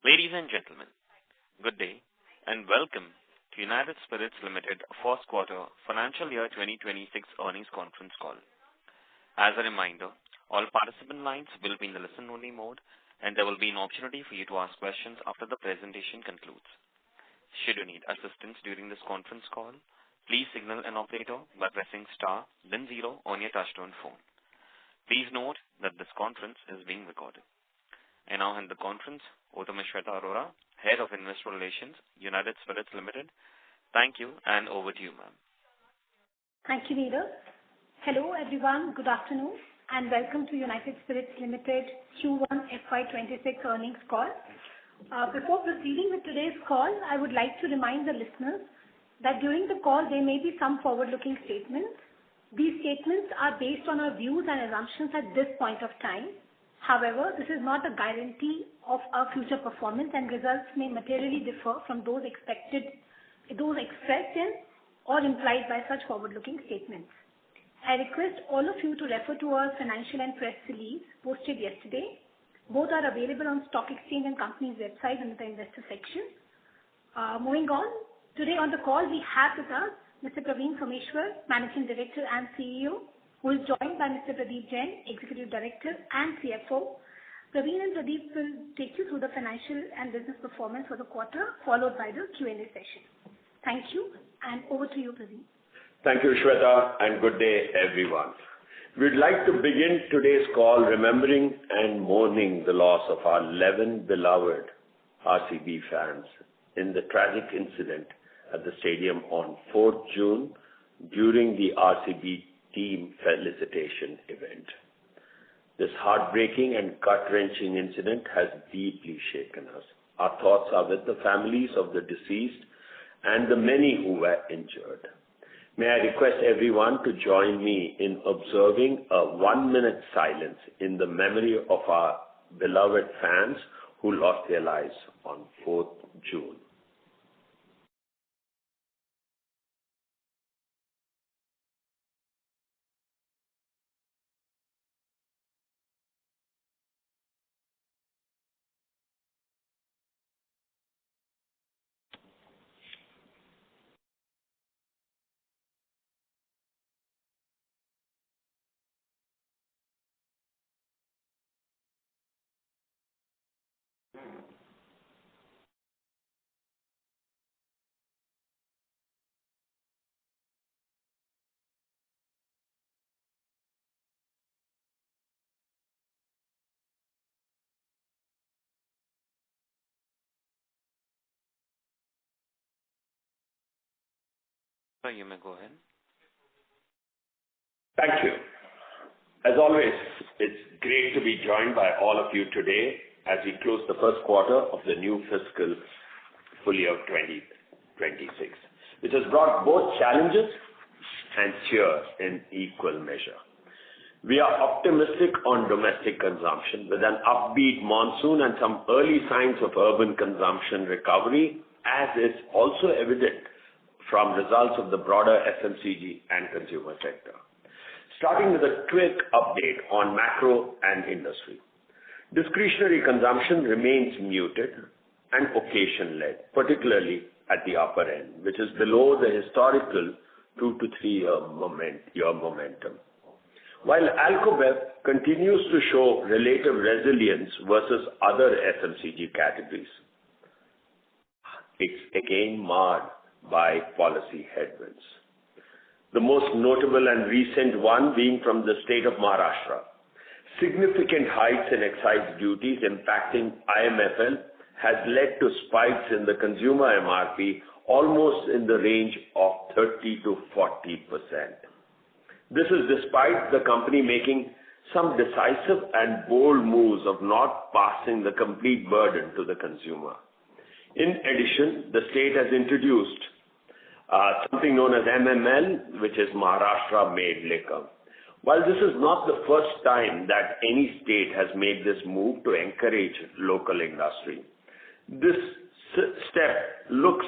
Ladies and gentlemen, good day and welcome to United Spirits Limited first quarter financial year 2026 earnings conference call. As a reminder, all participant lines will be in the listen-only mode and there will be an opportunity for you to ask questions after the presentation concludes. Should you need assistance during this conference call, please signal an operator by pressing star then 0 on your touchtone phone. Please note that this conference is being recorded. I now hand the conference over to Ms. Shweta Arora, Head of Investor Relations, United Spirits Limited. Thank you and over to you, ma'am. Thank you, Neera. Hello everyone, good afternoon and welcome to United Spirits Limited Q1 FY26 earnings call. Before proceeding with today's call, I would like to remind the listeners that during the call there may be some forward-looking statements. These statements are based on our views and assumptions at this point of time. However, this is not a guarantee of our future performance and results may materially differ from those expressed in or implied by such forward-looking statements. I request all of you to refer to our financial and press release posted yesterday. Both are available on Stock Exchange and company's website under the investor section. Moving on, today on the call we have with us Mr. Praveen Someshwar, Managing Director and CEO, who is joined by Mr. Pradeep Jain, Executive Director and CFO. Praveen and Pradeep will take you through the financial and business performance for the quarter, followed by the Q&A session. Thank you, and over to you, Pradeep. Thank you, Shweta, and good day, everyone. We'd like to begin today's call remembering and mourning the loss of our 11 beloved RCB fans in the tragic incident at the stadium on 4th June during the RCB team felicitation event. This heartbreaking and gut-wrenching incident has deeply shaken us. Our thoughts are with the families of the deceased and the many who were injured. May I request everyone to join me in observing a 1-minute silence in the memory of our beloved fans who lost their lives on 4th June. You may go ahead. Thank you. As always, it's great to be joined by all of you today as we close the first quarter of the new fiscal full year 2026, which has brought both challenges and cheer in equal measure. We are optimistic on domestic consumption with an upbeat monsoon and some early signs of urban consumption recovery, as is also evident from results of the broader FMCG and consumer sector. Starting with a quick update on macro and industry. Discretionary consumption remains muted and occasion-led, particularly at the upper end, which is below the historical 2 to 3 year momentum. While Alcobev continues to show relative resilience versus other FMCG categories, it's again marred by policy headwinds. The most notable and recent one being from the state of Maharashtra. Significant hikes in excise duties impacting IMFL has led to spikes in the consumer MRP almost in the range of 30 to 40%. This is despite the company making some decisive and bold moves of not passing the complete burden to the consumer. In addition, the state has introduced something known as MML, which is Maharashtra Made Liquor. While this is not the first time that any state has made this move to encourage local industry, this step looks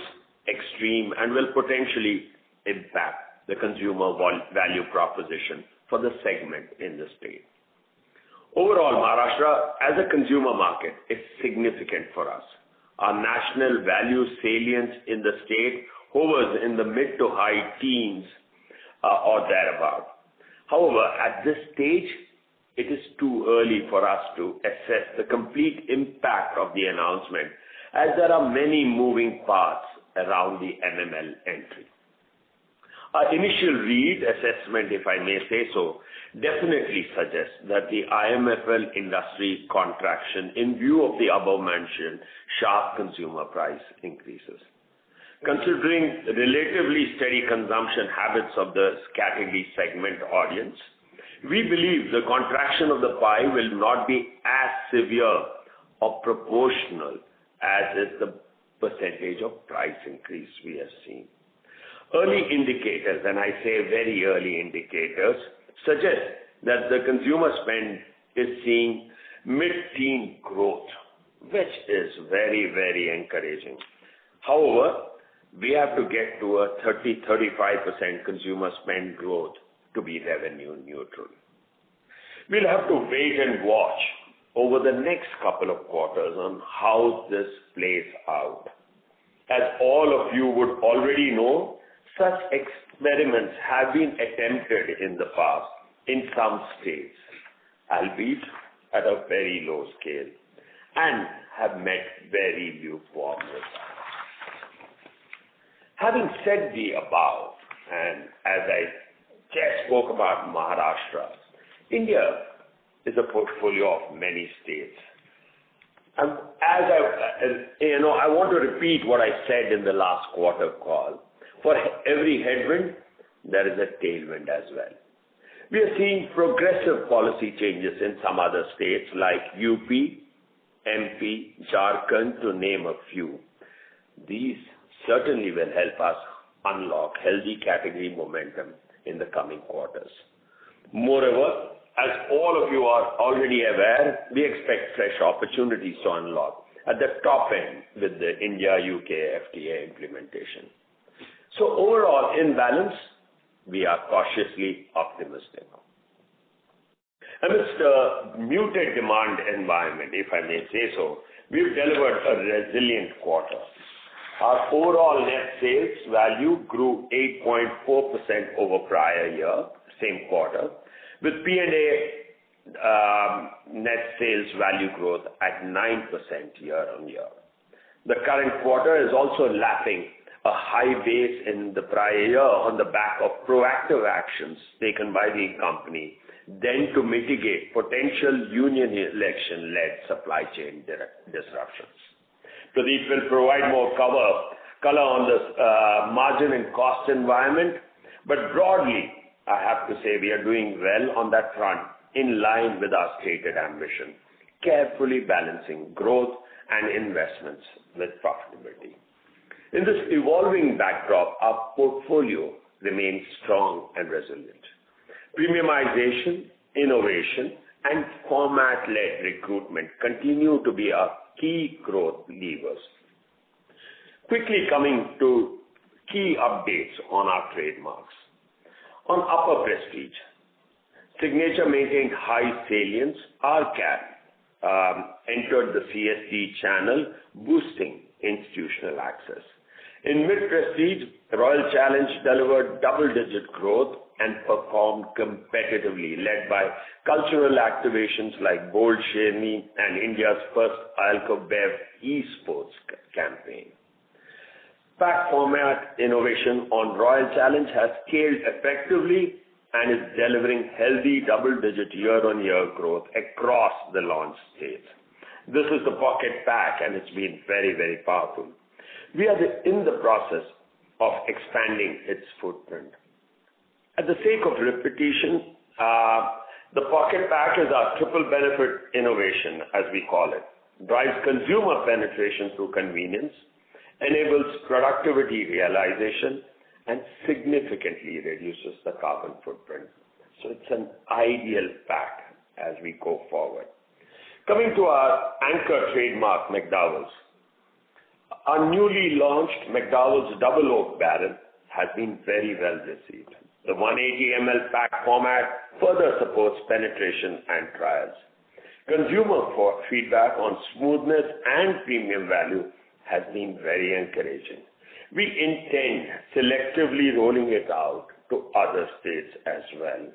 extreme and will potentially impact the consumer value proposition for the segment in the state. Overall, Maharashtra as a consumer market is significant for us. Our national value salience in the state hovers in the mid to high teens or thereabout. However, at this stage, it is too early for us to assess the complete impact of the announcement, as there are many moving parts around the MML entry. Our initial read assessment, if I may say so, definitely suggests that the IMFL industry contraction in view of the above-mentioned sharp consumer price increases. Considering the relatively steady consumption habits of the category segment audience, we believe the contraction of the pie will not be as severe or proportional as is the percentage of price increase we have seen. Early indicators, and I say very early indicators, suggest that the consumer spend is seeing mid-teen growth, which is very, very encouraging. However, we have to get to a 30-35% consumer spend growth to be revenue neutral. We'll have to wait and watch over the next couple of quarters on how this plays out. As all of you would already know, such experiments have been attempted in the past in some states, albeit at a very low scale, and have met very lukewarm results. Having said the above, and as I just spoke about Maharashtra, India is a portfolio of many states. And I want to repeat what I said in the last quarter call. For every headwind, there is a tailwind as well. We are seeing progressive policy changes in some other states like UP, MP, Jharkhand, to name a few. These certainly will help us unlock healthy category momentum in the coming quarters. Moreover, as all of you are already aware, we expect fresh opportunities to unlock at the top end with the India-UK FTA implementation. So overall, in balance, we are cautiously optimistic. Amidst a muted demand environment, if I may say so, we've delivered a resilient quarter. Our overall net sales value grew 8.4% over prior year, same quarter, with P&A net sales value growth at 9% year-on-year. The current quarter is also lapping a high base in the prior year on the back of proactive actions taken by the company, then to mitigate potential union election-led supply chain disruptions. Pradeep will provide more color on this margin and cost environment, but broadly, I have to say we are doing well on that front in line with our stated ambition, carefully balancing growth and investments with profitability. In this evolving backdrop, our portfolio remains strong and resilient. Premiumization, innovation, and format-led recruitment continue to be our key growth levers. Quickly coming to key updates on our trademarks. On upper prestige, Signature maintained high salience. RCAP entered the CSD channel, boosting institutional access. In mid-prestige, Royal Challenge delivered double-digit growth and performed competitively, led by cultural activations like Bold Sherni and India's first Alco-Bev esports campaign. Pack format innovation on Royal Challenge has scaled effectively and is delivering healthy double-digit year-on-year growth across the launch states. This is the pocket pack, and it's been very, very powerful. We are in the process of expanding its footprint. At the sake of repetition, the pocket pack is our triple benefit innovation, as we call it. Drives consumer penetration through convenience, enables productivity realization, and significantly reduces the carbon footprint. So it's an ideal pack as we go forward. Coming to our anchor trademark, McDowell's. Our newly launched McDowell's Double Oak Barrel has been very well received. The 180 ml pack format further supports penetration and trials. Consumer feedback on smoothness and premium value has been very encouraging. We intend selectively rolling it out to other states as well.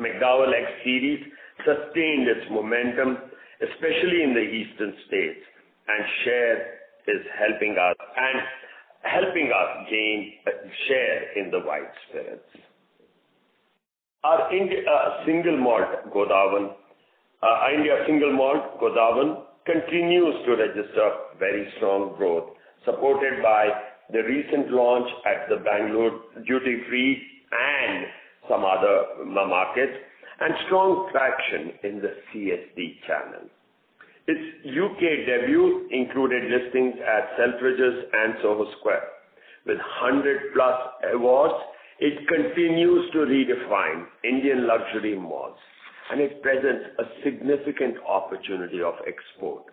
McDowell X Series sustained its momentum, especially in the eastern states, and share is helping us gain share in the white spirits. Our India single malt Godawan continues to register very strong growth, supported by the recent launch at the Bangalore duty-free and some other markets, and strong traction in the CSD channel. Its UK debut included listings at Selfridges and Soho Square. With 100+ awards, it continues to redefine Indian luxury malls, and it presents a significant opportunity of export,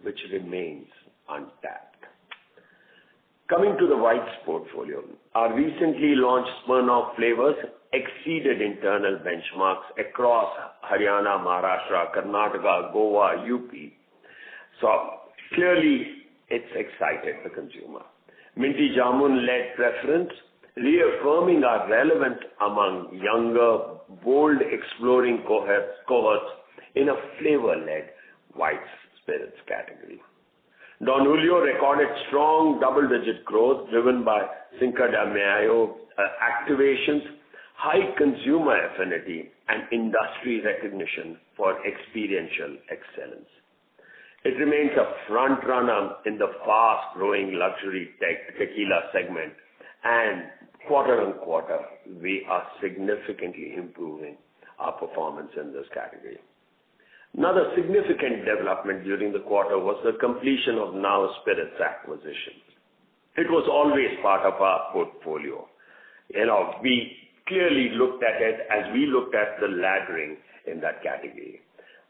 which remains untapped. Coming to the whites portfolio, our recently launched Smirnoff flavors exceeded internal benchmarks across Haryana, Maharashtra, Karnataka, Goa, UP. So clearly, it's excited the consumer. Minty Jamun-led preference, reaffirming our relevance among younger, bold, exploring cohorts in a flavor-led white spirits category. Don Julio recorded strong double-digit growth driven by Cinco de Mayo activations, high consumer affinity, and industry recognition for experiential excellence. It remains a front-runner in the fast-growing luxury tequila segment, and quarter on quarter, we are significantly improving our performance in this category. Another significant development during the quarter was the completion of Now Spirits acquisition. It was always part of our portfolio. We clearly looked at it as we looked at the laddering in that category.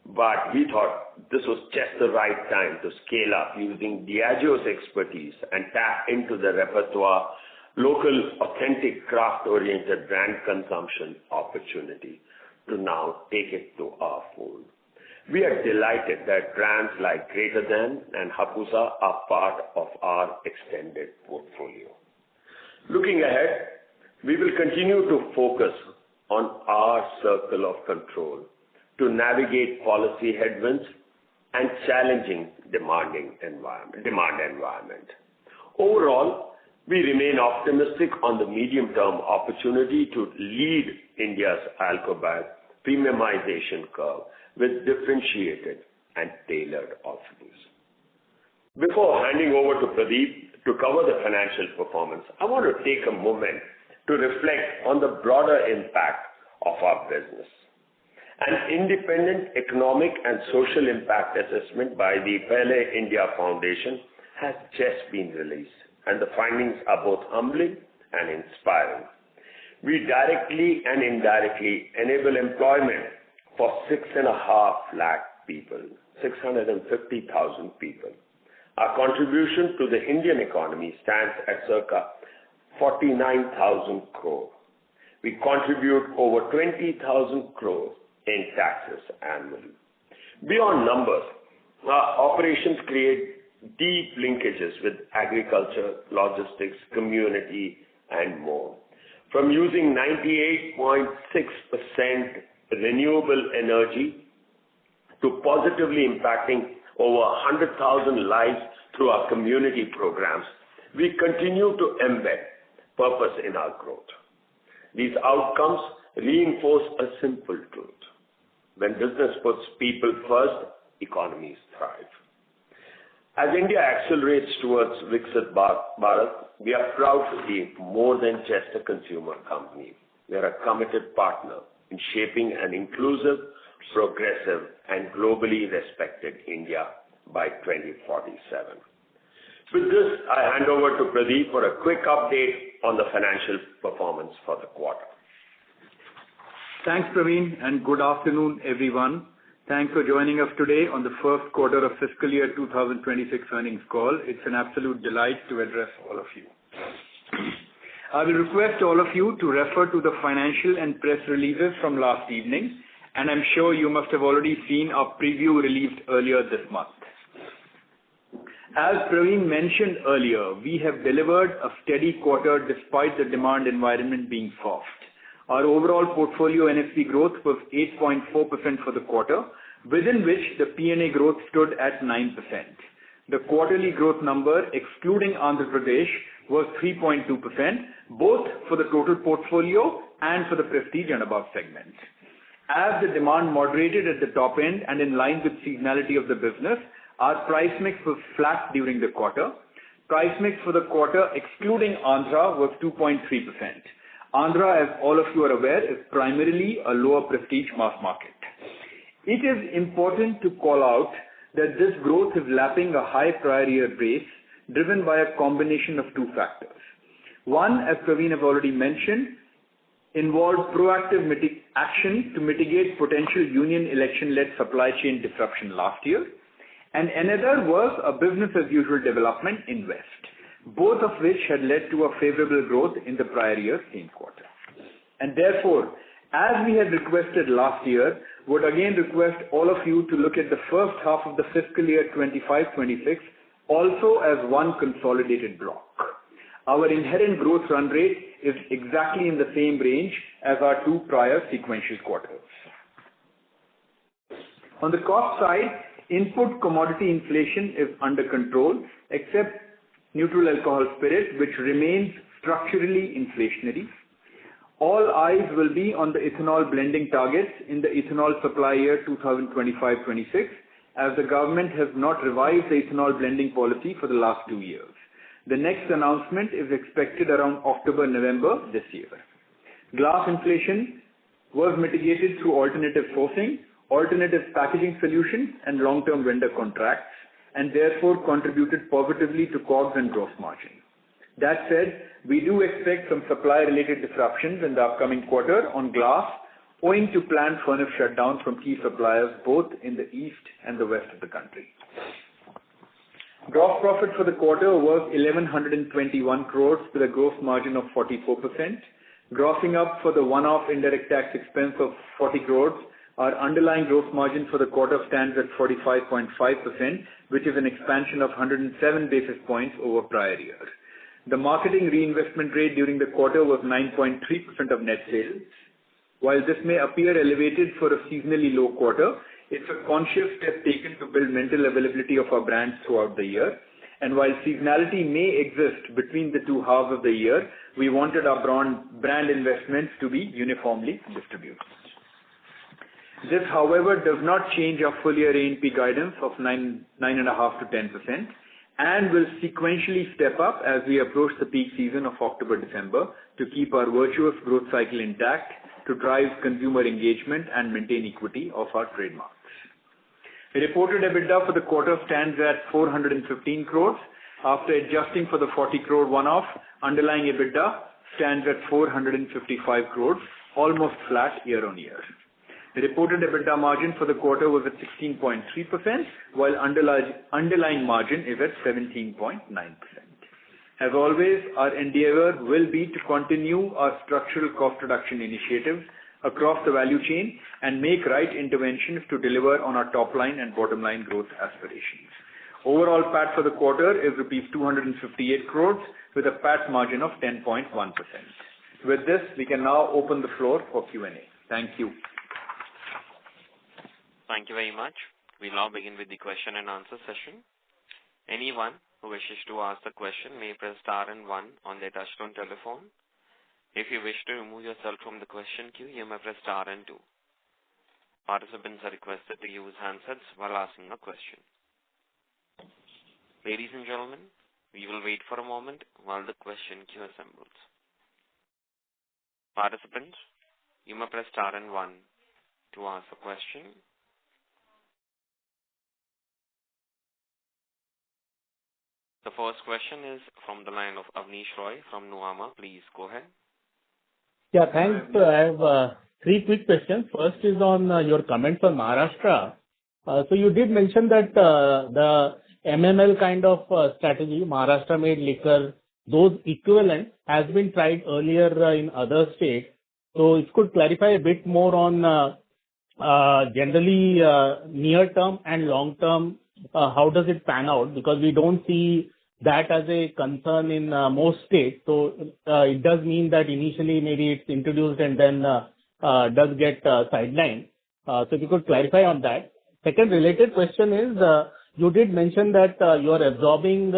But we thought this was just the right time to scale up using Diageo's expertise and tap into the repertoire, local, authentic, craft-oriented brand consumption opportunity to now take it to our fold. We are delighted that brands like Greater Than and Hapusa are part of our extended portfolio. Looking ahead, we will continue to focus on our circle of control to navigate policy headwinds and challenging demand environment. Overall, we remain optimistic on the medium-term opportunity to lead India's alcohol premiumization curve with differentiated and tailored offerings. Before handing over to Pradeep to cover the financial performance, I want to take a moment to reflect on the broader impact of our business. An independent economic and social impact assessment by the Pehle India Foundation has just been released, and the findings are both humbling and inspiring. We directly and indirectly enable employment for 6.5 lakh people, 650,000 people. Our contribution to the Indian economy stands at circa 49,000 crore. We contribute over 20,000 crores in taxes annually. Beyond numbers, our operations create deep linkages with agriculture, logistics, community, and more. From using 98.6% renewable energy to positively impacting over 100,000 lives through our community programs, we continue to embed purpose in our growth. These outcomes reinforce a simple truth. When business puts people first, economies thrive. As India accelerates towards Viksit Bharat, we are proud to be more than just a consumer company. We are a committed partner in shaping an inclusive, progressive, and globally respected India by 2047. With this, I hand over to Pradeep for a quick update on the financial performance for the quarter. Thanks, Praveen, and good afternoon, everyone. Thanks for joining us today on the first quarter of fiscal year 2026 earnings call. It's an absolute delight to address all of you. I will request all of you to refer to the financial and press releases from last evening, and I'm sure you must have already seen our preview released earlier this month. As Praveen mentioned earlier, we have delivered a steady quarter despite the demand environment being soft. Our overall portfolio NFP growth was 8.4% for the quarter, within which the P&A growth stood at 9%. The quarterly growth number, excluding Andhra Pradesh, was 3.2%, both for the total portfolio and for the prestige and above segment. As the demand moderated at the top end and in line with seasonality of the business, our price mix was flat during the quarter. Price mix for the quarter, excluding Andhra, was 2.3%. Andhra, as all of you are aware, is primarily a lower prestige mass market. It is important to call out that this growth is lapping a high prior year base driven by a combination of two factors. One, as Praveen has already mentioned, involved proactive action to mitigate potential union election-led supply chain disruption last year, and another was a business as usual development in West, both of which had led to a favorable growth in the prior year same quarter. And therefore, as we had requested last year, would again request all of you to look at the first half of the fiscal year 25-26 also as one consolidated block. Our inherent growth run rate is exactly in the same range as our two prior sequential quarters. On the cost side, input commodity inflation is under control, except neutral alcohol spirit, which remains structurally inflationary. All eyes will be on the ethanol blending targets in the ethanol supply year 2025-26, as the government has not revised the ethanol blending policy for the last 2 years. The next announcement is expected around October-November this year. Glass inflation was mitigated through alternative sourcing, alternative packaging solutions, and long-term vendor contracts, and therefore contributed positively to COGS and gross margin. That said, we do expect some supply-related disruptions in the upcoming quarter on glass, owing to planned furnace shutdowns from key suppliers both in the east and the west of the country. Gross profit for the quarter was 1,121 crores with a gross margin of 44%. Grossing up for the one-off indirect tax expense of 40 crores, our underlying gross margin for the quarter stands at 45.5%, which is an expansion of 107 basis points over prior year. The marketing reinvestment rate during the quarter was 9.3% of net sales. While this may appear elevated for a seasonally low quarter, it's a conscious step taken to build mental availability of our brands throughout the year. And while seasonality may exist between the two halves of the year, we wanted our brand investments to be uniformly distributed. This, however, does not change our full year A&P guidance of 9.5% to 10%, and will sequentially step up as we approach the peak season of October-December to keep our virtuous growth cycle intact to drive consumer engagement and maintain equity of our trademarks. The reported EBITDA for the quarter stands at 415 crores. After adjusting for the 40 crore one-off, underlying EBITDA stands at 455 crores, almost flat year on year. The reported EBITDA margin for the quarter was at 16.3%, while underlying margin is at 17.9%. As always, our endeavor will be to continue our structural cost reduction initiatives across the value chain and make right interventions to deliver on our top line and bottom line growth aspirations. Overall PAT for the quarter is rupees 258 crores with a PAT margin of 10.1%. With this, we can now open the floor for Q&A. Thank you. Thank you very much. We'll now begin with the question and answer session. Anyone who wishes to ask a question may press star and 1 on their touchtone telephone. If you wish to remove yourself from the question queue, you may press star and 2. Participants are requested to use handsets while asking a question. Ladies and gentlemen, we will wait for a moment while the question queue assembles. Participants, you may press star and 1 to ask a question. The first question is from the line of Avnish Roy from Nuvama. Please go ahead. Yeah, thanks. I have 3 quick questions. First is on your comments on Maharashtra. So you did mention that the MML kind of strategy, Maharashtra made liquor, those equivalent has been tried earlier in other states. So if you could clarify a bit more on generally near term and long term how does it pan out? Because we don't see that as a concern in most states. So it does mean that initially maybe it's introduced and then does get sidelined. So if you could clarify on that. Second related question is, you did mention that you are absorbing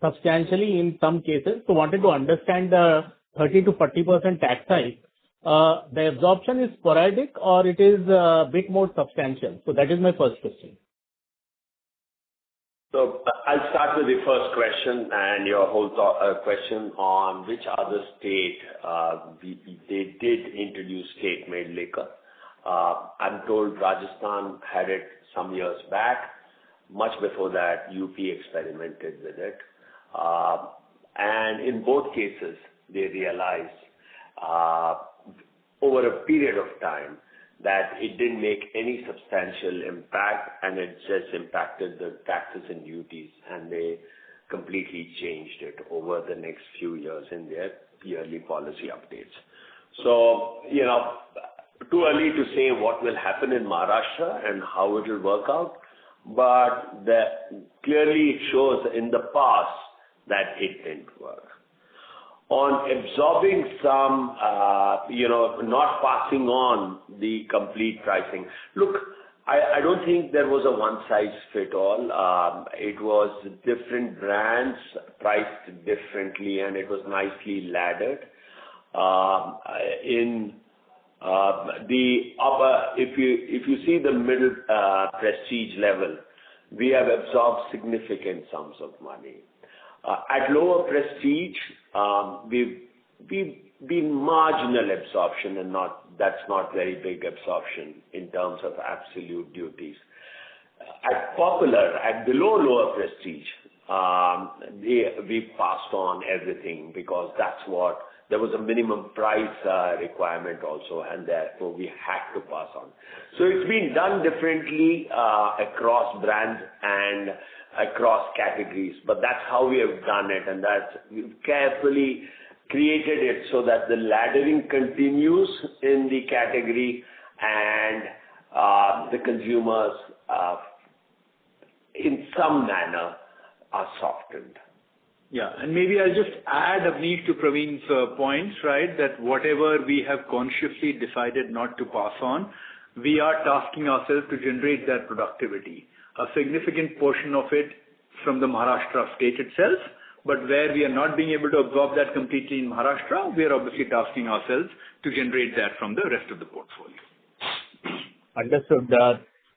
substantially in some cases. So wanted to understand the 30 to 40% tax hike. The absorption is sporadic or it is a bit more substantial? So that is my first question. So I'll start with the first question and your whole question on which other state they did introduce state-made liquor. I'm told Rajasthan had it some years back. Much before that, UP experimented with it. And in both cases, they realized over a period of time that it didn't make any substantial impact and it just impacted the taxes and duties, and they completely changed it over the next few years in their yearly policy updates. So, too early to say what will happen in Maharashtra and how it will work out, but clearly it shows in the past that it didn't work. On absorbing some, not passing on the complete pricing. Look, I don't think there was a one-size-fit-all. It was different brands priced differently, and it was nicely laddered. In the upper, if you see the middle prestige level, we have absorbed significant sums of money. At lower prestige, we've been marginal absorption, and that's not very big absorption in terms of absolute duties. At popular, at below lower prestige, we passed on everything because there was a minimum price requirement also, and therefore we had to pass on. So it's been done differently across brands and across categories, but that's how we have done it, and we've carefully created it so that the laddering continues in the category and the consumers in some manner are softened. Yeah, and maybe I'll just add, Avnish, to Praveen's points, right, that whatever we have consciously decided not to pass on, we are tasking ourselves to generate that productivity. A significant portion of it from the Maharashtra state itself, but where we are not being able to absorb that completely in Maharashtra, we are obviously tasking ourselves to generate that from the rest of the portfolio. Understood.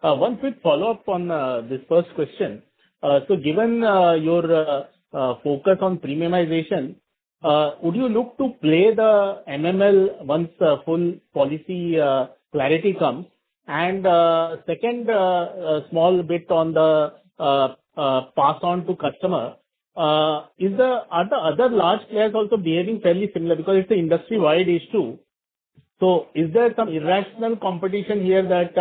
One quick follow-up on this first question. So given your focus on premiumization, would you look to play the MML once full policy clarity comes? And second, small bit on the pass on to customer. Are the other large players also behaving fairly similar, because it's an industry-wide issue? So is there some irrational competition here that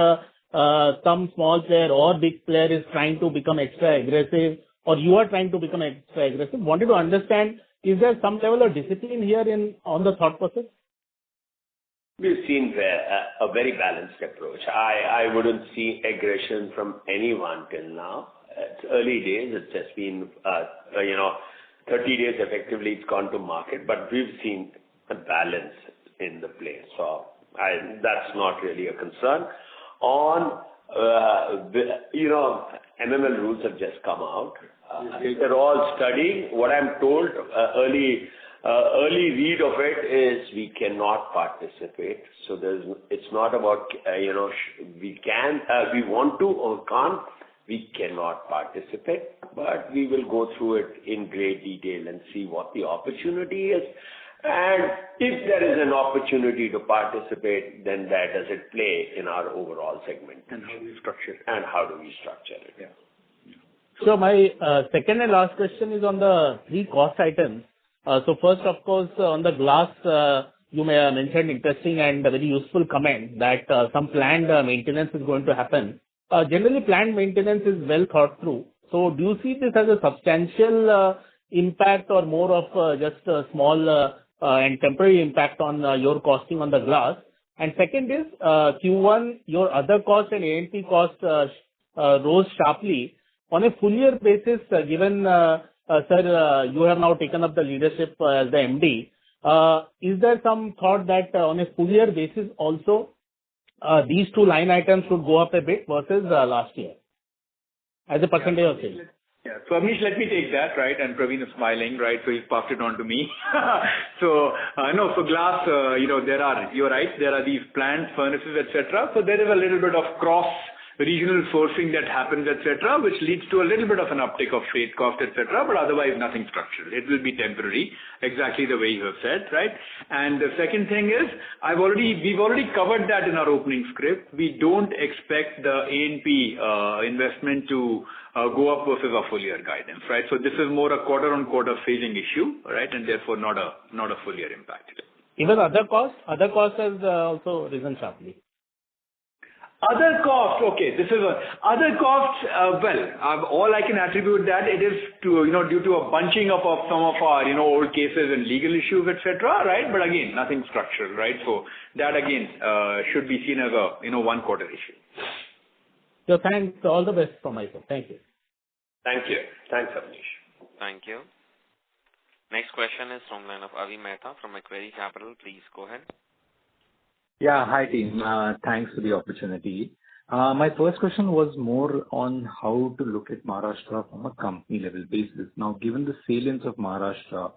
some small player or big player is trying to become extra aggressive, or you are trying to become extra aggressive? Wanted to understand, is there some level of discipline here on the thought process? We've seen a very balanced approach. I wouldn't see aggression from anyone till now. It's early days. It's just been, 30 days effectively it's gone to market, but we've seen a balance in the play. So that's not really a concern. On, MML rules have just come out. They're all studying. What I'm told, early read of it is we cannot participate. So it's not about, we want to or can't. We cannot participate, but we will go through it in great detail and see what the opportunity is. And if there is an opportunity to participate, then where does it play in our overall segment? And how do we structure it? And how do we structure it? Yeah. So my second and last question is on the three cost items. So first, of course, on the glass, you may have mentioned interesting and very useful comment that some planned maintenance is going to happen. Generally, planned maintenance is well thought through. So do you see this as a substantial impact or more of just a small and temporary impact on your costing on the glass? And second is, Q1, your other cost and A&P cost rose sharply. on a full year basis, given, sir, you have now taken up the leadership as the MD, is there some thought that on a full year basis also, these two line items should go up a bit versus last year as a percentage of sales? Yeah. So Amish, let me take that, right? And Praveen is smiling, right? So he's passed it on to me. So, no, for glass, you're right, there are these plant furnaces, etc. So there is a little bit of regional sourcing that happens, etc., which leads to a little bit of an uptick of freight cost, etc., but otherwise nothing structural. It will be temporary, exactly the way you have said, right? And the second thing is, we've already covered that in our opening script. We don't expect the A&P investment to go up versus our full year guidance, right? So this is more a quarter-on-quarter phasing issue, right? And therefore not a full year impact. Even other costs has also risen sharply. Other costs, okay. Other costs. All I can attribute that it is to due to a bunching up of some of our old cases and legal issues, etc. Right, but again nothing structural, right? So that again should be seen as a 1 quarter issue. So thanks. All the best from my side. Thank you. Thank you. Thanks, Avnish. Thank you. Next question is from line of Avi Mehta from Macquarie Capital. Please go ahead. Yeah, hi team. Thanks for the opportunity. My first question was more on how to look at Maharashtra from a company level basis. Now, given the salience of Maharashtra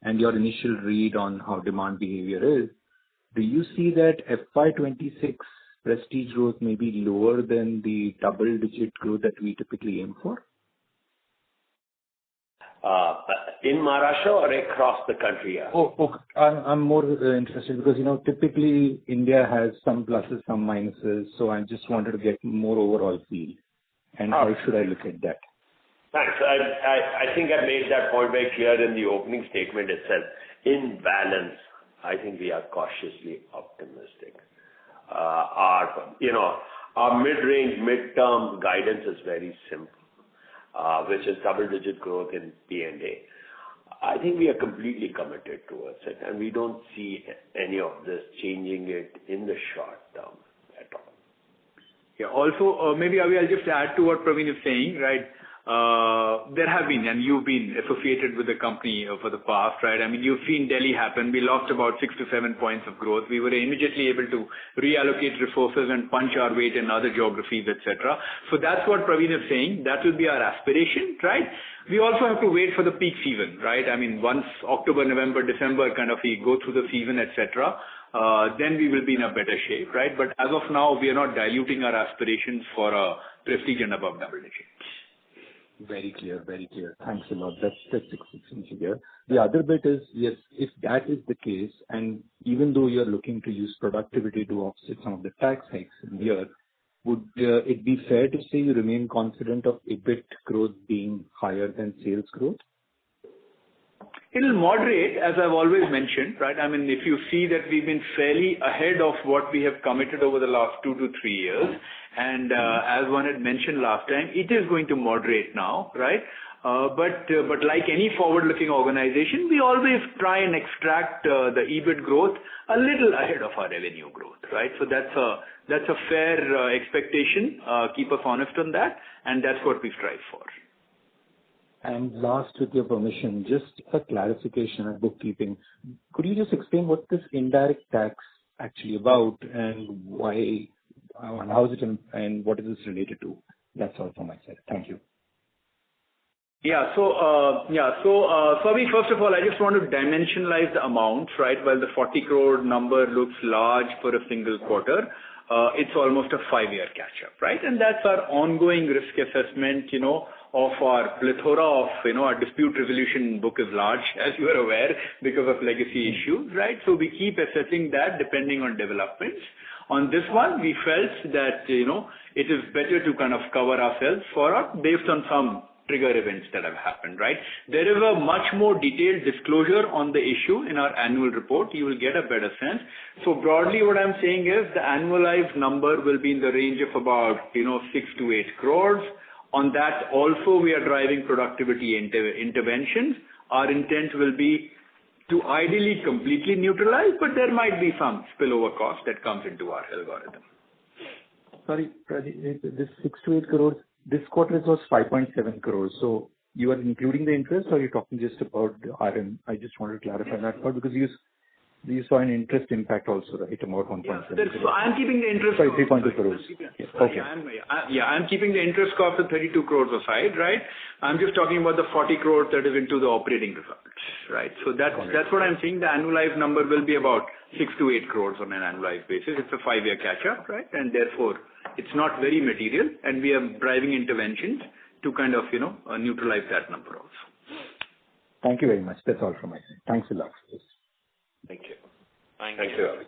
and your initial read on how demand behavior is, do you see that FY26 prestige growth may be lower than the double-digit growth that we typically aim for? In Maharashtra or across the country? Oh, okay. I'm more interested because, typically India has some pluses, some minuses, so I just wanted to get more overall feel. And how should I look at that? Thanks. I think I made that point very clear in the opening statement itself. In balance, I think we are cautiously optimistic. Our mid-range, mid-term guidance is very simple, which is double-digit growth in P&A. I think we are completely committed towards it, and we don't see any of this changing it in the short term at all. Yeah. Also, maybe I'll just add to what Praveen is saying, right? There have been, and you've been associated with the company for the past, right? I mean, you've seen Delhi happen. We lost about 6 to 7 points of growth. We were immediately able to reallocate resources and punch our weight in other geographies, etc. So that's what Praveen is saying. That will be our aspiration, right? We also have to wait for the peak season, right? I mean, once October, November, December kind of we go through the season, etc., then we will be in a better shape, right? But as of now, we are not diluting our aspirations for a prestige and above double digits. Very clear, very clear. Thanks a lot. That's excellent to hear. The other bit is, yes, if that is the case, and even though you're looking to use productivity to offset some of the tax hikes in the year, would it be fair to say you remain confident of EBIT growth being higher than sales growth? It'll moderate, as I've always mentioned, right? I mean, if you see that we've been fairly ahead of what we have committed over the last 2 to 3 years, and as one had mentioned last time, it is going to moderate now, right? But like any forward-looking organization, we always try and extract the EBIT growth a little ahead of our revenue growth, right? So that's a fair expectation. Keep us honest on that, and that's what we strive for. And last, with your permission, just a clarification and bookkeeping. Could you just explain what this indirect tax actually about and why, and how is it, and what is this related to? That's all from my side. Thank you. So Avi, first of all, I just want to dimensionalize the amounts, right? While the 40 crore number looks large for a single quarter, it's almost a 5-year catch-up, right? And that's our ongoing risk assessment, of our plethora of, our dispute resolution book is large, as you are aware, because of legacy issues, right? So we keep assessing that depending on developments. On this one, we felt that, it is better to kind of cover ourselves based on some trigger events that have happened, right? There is a much more detailed disclosure on the issue in our annual report. You will get a better sense. So broadly, what I'm saying is the annualized number will be in the range of about, 6 to 8 crores. On that also, we are driving productivity interventions. Our intent will be to ideally completely neutralize, but there might be some spillover cost that comes into our algorithm. Sorry, this 6 to 8 crores this quarter it was 5.7 crores. So you are including the interest, or you're talking just about the RM? I just wanted to clarify that part, because you saw an interest impact also, right? About 1.7 crores. So I'm keeping the interest. Sorry, 3.2 crores. Okay. I'm keeping the interest cost of 32 crores aside, right? I'm just talking about the 40 crores that is into the operating results, right? So that's what I'm saying. The annualized number will be about 6 to 8 crores on an annualized basis. It's a 5-year catch-up, right? And therefore, it's not very material, and we are driving interventions to kind of, neutralize that number also. Thank you very much. That's all from my side. Thanks a lot. Thank you. Thank Thank you. you.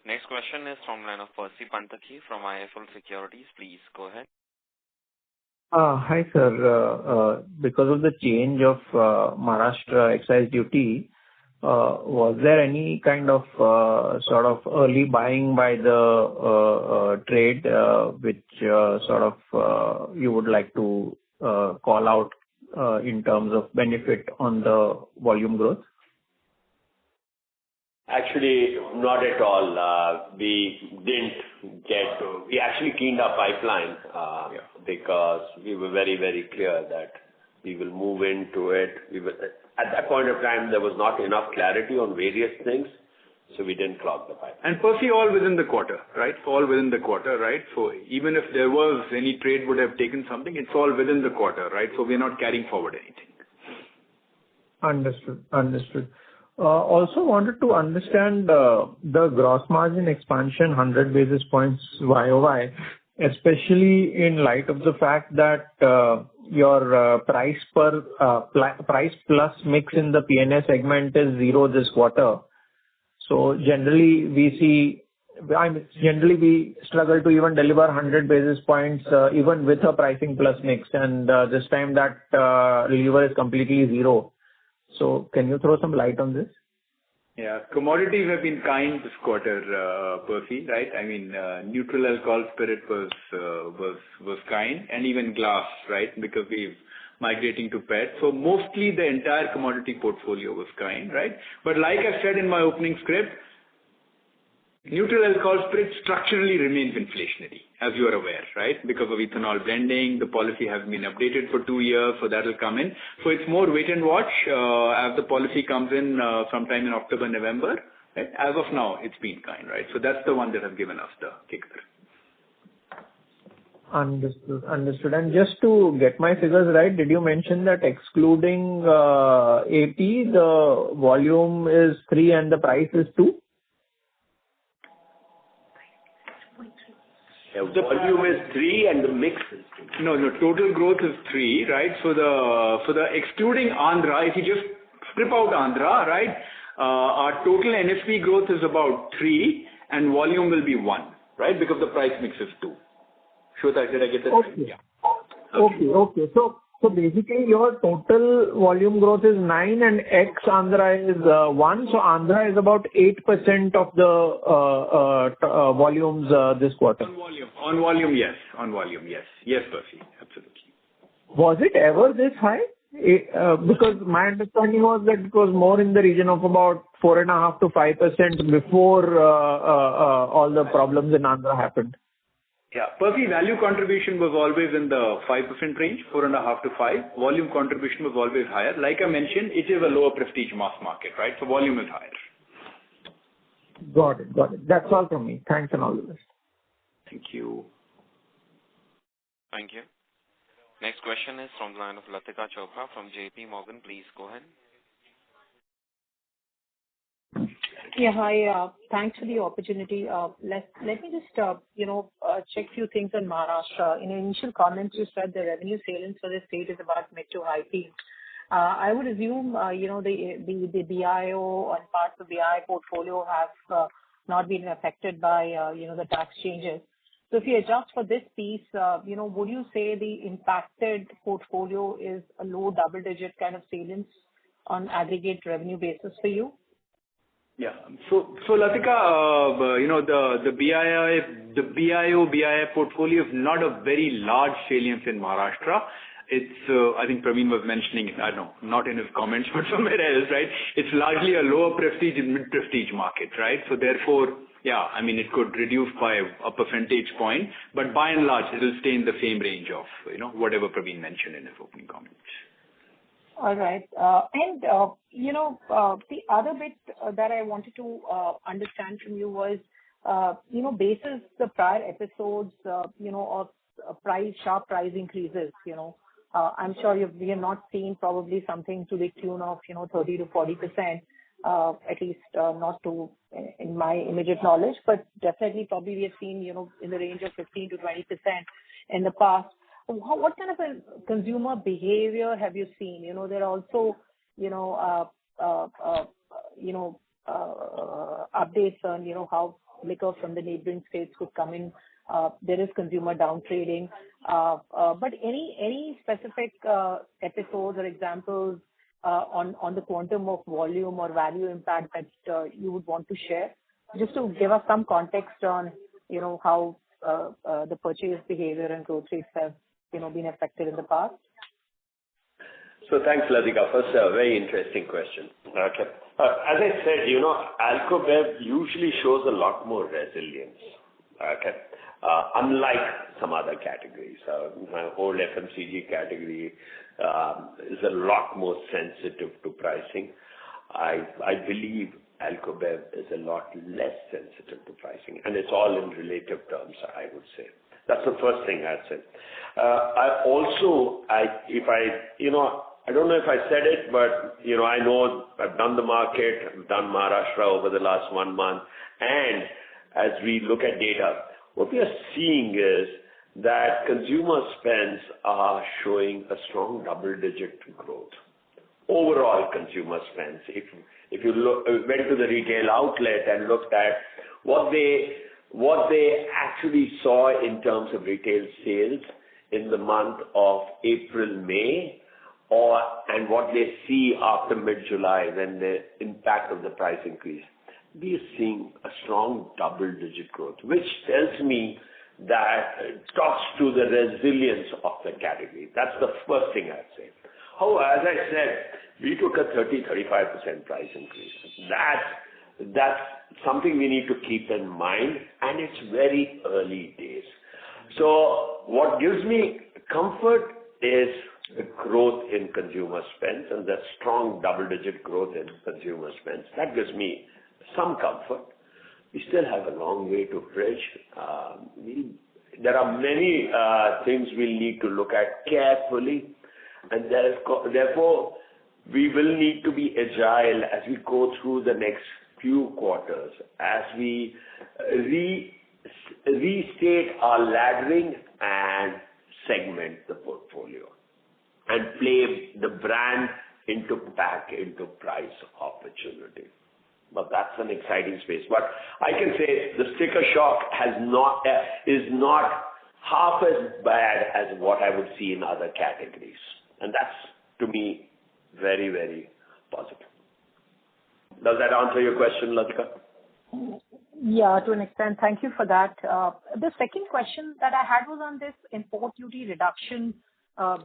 Next question is from line of Percy Panthaki from IIFL Securities. Please go ahead. Hi, sir. Because of the change of Maharashtra excise duty, was there any kind of sort of early buying by the trade, which sort of you would like to call out in terms of benefit on the volume growth? Actually, not at all. We actually cleaned our pipeline because we were very, very clear that we will move into it. At that point of time, there was not enough clarity on various things, so we didn't clog the pipeline. And Percy, all within the quarter, right? All within the quarter, right? So even if there was any trade would have taken something, it's all within the quarter, right? So we're not carrying forward anything. Understood. Also wanted to understand the gross margin expansion, 100 basis points YOY, especially in light of the fact that your price plus mix in the P&A segment is 0 this quarter. So generally we struggle to even deliver 100 basis points even with a pricing plus mix, and this time that lever is completely 0. So can you throw some light on this? Yeah, commodities have been kind this quarter, Percy, right? I mean, neutral alcohol spirit was kind, and even glass, right? Because we're migrating to PET. So mostly the entire commodity portfolio was kind, right? But like I said in my opening script, neutral alcohol spirit structurally remains inflationary, as you are aware, right? Because of ethanol blending, the policy has been updated for 2 years, so that will come in. So it's more wait and watch as the policy comes in sometime in October, November. Right? As of now, it's been kind, right? So that's the one that has given us the kicker. Understood. And just to get my figures right, did you mention that excluding AP, the volume is 3 and the price is 2? Yeah, the volume is 3 and the mix is 2. No, total growth is 3, right? For the excluding Andhra, if you just strip out Andhra, right, our total NSP growth is about 3 and volume will be 1, right? Because the price mix is 2. Shweta, did I get that right? Okay. Yeah. Okay. So basically your total volume growth is 9 and ex Andhra is 1. So Andhra is about 8% of the volumes this quarter. On volume, yes. Yes, Percy, absolutely. Was it ever this high? Because my understanding was that it was more in the region of about 4.5 to 5% before all the problems in Andhra happened. Yeah, Percy, value contribution was always in the 5% range, 4.5 to 5. Volume contribution was always higher. Like I mentioned, it is a lower prestige mass market, right? So volume is higher. Got it. That's all from me. Thanks and all the best. Thank you. Thank you. Next question is from the line of Latika Chopra from JP Morgan. Please go ahead. Yeah, hi. Thanks for the opportunity. Let me just, check few things on Maharashtra. In your initial comments, you said the revenue salience for the state is about mid to high teens. I would assume, the BIO and parts of BI portfolio have not been affected by, the tax changes. So if you adjust for this piece, would you say the impacted portfolio is a low double-digit kind of salience on aggregate revenue basis for you? Yeah. So Latika, the BIO portfolio is not a very large salience in Maharashtra. It's, I think Praveen was mentioning it, I don't know, not in his comments, but somewhere else, right? It's largely a lower prestige and mid-prestige market, right? So therefore, yeah, I mean, it could reduce by a percentage point, but by and large, it will stay in the same range of, whatever Praveen mentioned in his opening comments. All right. The other bit that I wanted to understand from you was, basis the prior episodes, of sharp price increases, I'm sure we have not seen probably something to the tune of, 30 to 40%, at least not to in my immediate knowledge, but definitely probably we have seen, in the range of 15 to 20% in the past. What kind of a consumer behavior have you seen? There are also, updates on, how liquor from the neighboring states could come in. There is consumer down trading. But any specific episodes or examples on the quantum of volume or value impact that you would want to share? Just to give us some context on, how the purchase behavior and growth rates have, been affected in the past. So thanks, Latika. First, a very interesting question. Okay. As I said, Alcobev usually shows a lot more resilience. Okay. Unlike some other categories. My whole FMCG category is a lot more sensitive to pricing. I believe Alcobev is a lot less sensitive to pricing, and it's all in relative terms, I would say. That's the first thing I'd say. I don't know if I said it, but, I know I've done the market, I've done Maharashtra over the last 1 month, and as we look at data, what we are seeing is that consumer spends are showing a strong double-digit growth. Overall consumer spends. If you went to the retail outlet and looked at what they actually saw in terms of retail sales in the month of April, May, and what they see after mid-July when the impact of the price increase, we are seeing a strong double-digit growth, which tells me that it talks to the resilience of the category. That's the first thing I'd say. However, as I said, we took a 30-35% price increase. That's something we need to keep in mind, and it's very early days. So what gives me comfort is the growth in consumer spends and the strong double-digit growth in consumer spends. That gives me some comfort. We still have a long way to bridge. There are many things we'll need to look at carefully, and therefore we will need to be agile as we go through the next few quarters, as we restate our laddering and segment the portfolio and play the brand back into price opportunity. But that's an exciting space. But I can say the sticker shock is not half as bad as what I would see in other categories. And that's, to me, very, very positive. Does that answer your question, Latika? Yeah, to an extent. Thank you for that. The second question that I had was on this import duty reduction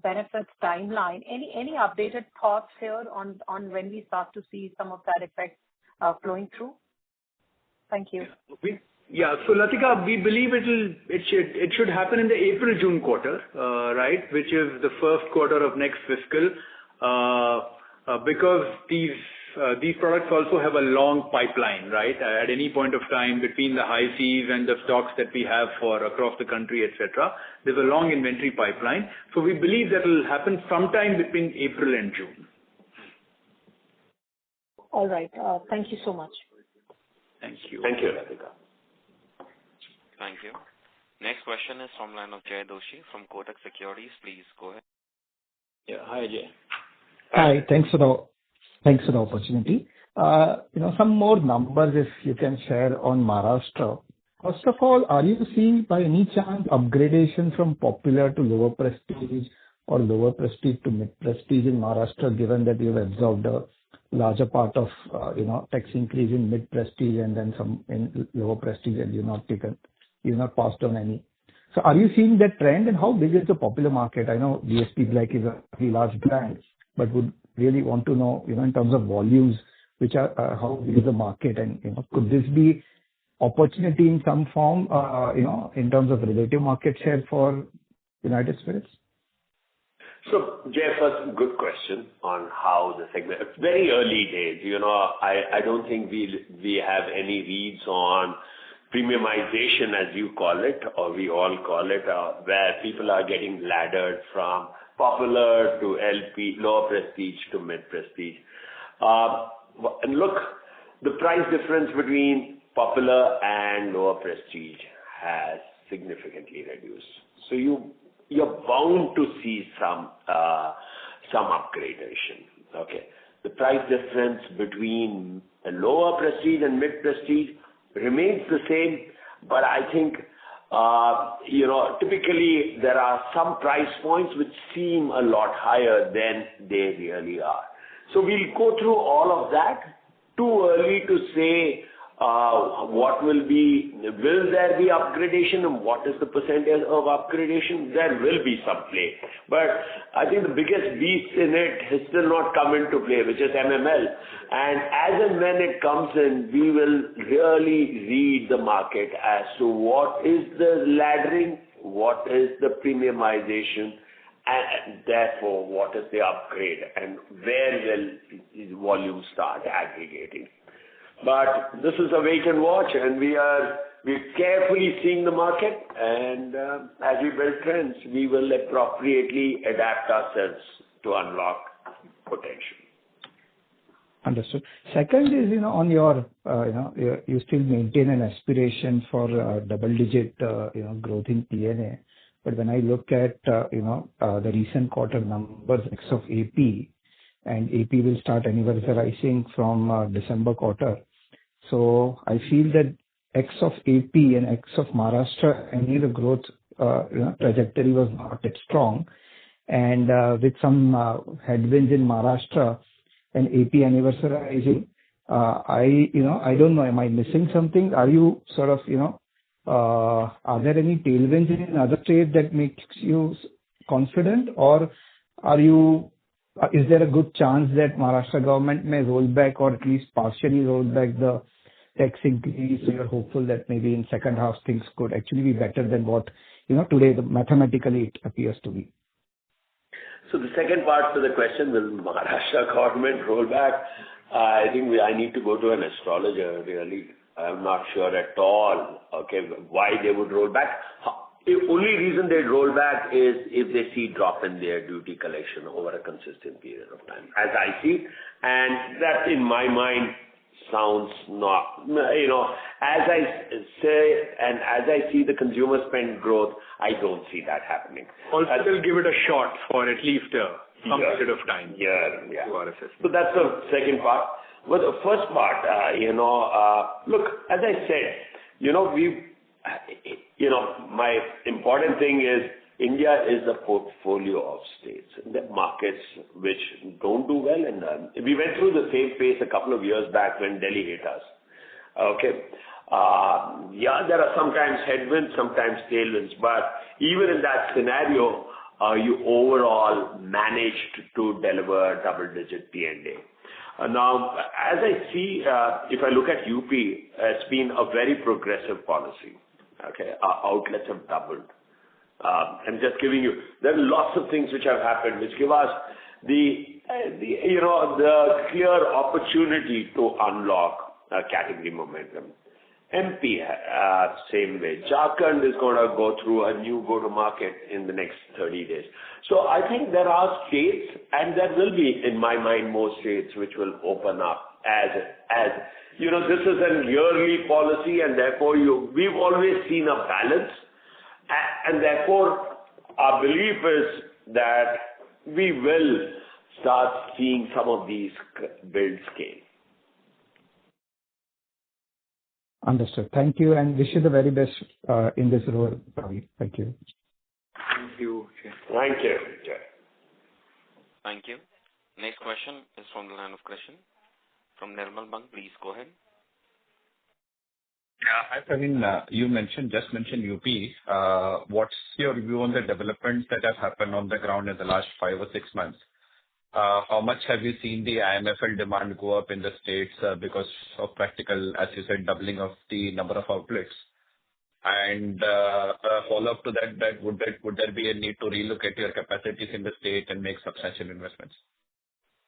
benefits timeline. Any updated thoughts here on when we start to see some of that effect flowing through? Thank you. So Latika, we believe it should happen in the April-June quarter, right, which is the first quarter of next fiscal, because these products also have a long pipeline, right? At any point of time between the high seas and the stocks that we have for across the country, etc., there's a long inventory pipeline. So we believe that will happen sometime between April and June. All right. Thank you so much. Thank you. Thank you, Radhika. Thank you. Next question is from line of Jay Doshi from Kotak Securities. Please go ahead. Yeah. Hi, Jay. Hi. Thanks for the opportunity. Some more numbers if you can share on Maharashtra. First of all, are you seeing by any chance upgradation from popular to lower prestige or lower prestige to mid prestige in Maharashtra, given that you've absorbed a larger part of tax increase in mid prestige and then some in lower prestige, and you've not passed on any. So are you seeing that trend, and how big is the popular market? I know DSP Black is a very large brand, but would really want to know, in terms of volumes, how big is the market, and could this be opportunity in some form, in terms of relative market share for United Spirits? So, Jay, first, good question on how the segment. It's very early days. I don't think we have any reads on premiumization, as you call it, or we all call it, where people are getting laddered from popular to LP, lower prestige to mid prestige. And look, the price difference between popular and lower prestige has significantly reduced. So you're bound to see some upgradation. Okay, the price difference between a lower prestige and mid prestige remains the same, but I think typically there are some price points which seem a lot higher than they really are. So we'll go through all of that. Too early to say what will there be upgradation and what is the percentage of upgradation? There will be some play. But I think the biggest beast in it has still not come into play, which is MML. And as and when it comes in, we will really read the market as to what is the laddering, what is the premiumization, and therefore what is the upgrade and where will volume start aggregating. But this is a wait and watch, and we're carefully seeing the market, and as we build trends, we will appropriately adapt ourselves to unlock potential. Understood. Second is, on your, you still maintain an aspiration for double-digit, growth in P&A. But when I look at, the recent quarter numbers X of AP, and AP will start anniversarizing from December quarter. So I feel that X of AP and X of Maharashtra, the growth, trajectory was not that strong. And with some headwinds in Maharashtra and AP anniversarizing, I don't know, am I missing something? Are you sort of, are there any tailwinds in other states that makes you confident, or is there a good chance that Maharashtra government may roll back or at least partially roll back the tax increase? So you're hopeful that maybe in second half things could actually be better than what, today mathematically it appears to be. So the second part to the question, will Maharashtra government roll back? I think I need to go to an astrologer, really. I'm not sure at all, why they would roll back. The only reason they'd roll back is if they see drop in their duty collection over a consistent period of time, as I see. And that, in my mind, sounds not, as I say, and as I see the consumer spend growth, I don't see that happening. Also, they'll give it a shot for at least some period of time. Yeah. To our assessment. So that's the second part. But the first part, look, as I said, my important thing is India is a portfolio of states, the markets which don't do well. And we went through the same phase a couple of years back when Delhi hit us. There are sometimes headwinds, sometimes tailwinds, but even in that scenario, you overall managed to deliver double-digit P&A. Now, as I see, if I look at UP, it's been a very progressive policy. Our outlets have doubled. I'm just giving you, there are lots of things which have happened which give us the clear opportunity to unlock category momentum. MP, same way. Jharkhand is going to go through a new go-to-market in the next 30 days. So I think there are states, and there will be, in my mind, more states which will open up as this is a yearly policy, and therefore we've always seen a balance, and therefore our belief is that we will start seeing some of these build scale. Understood. Thank you, and wish you the very best in this role, Ravi. Thank you. Thank you. Thank you. Thank you. Next question is from the line of Krishan from Nirmal Bang. Please go ahead. Hi, Praveen. You just mentioned UP. What's your view on the developments that have happened on the ground in the last 5 or 6 months? How much have you seen the IMFL demand go up in the states because of practical, as you said, doubling of the number of outlets? And a follow-up to that, would there be a need to relook at your capacities in the state and make substantial investments?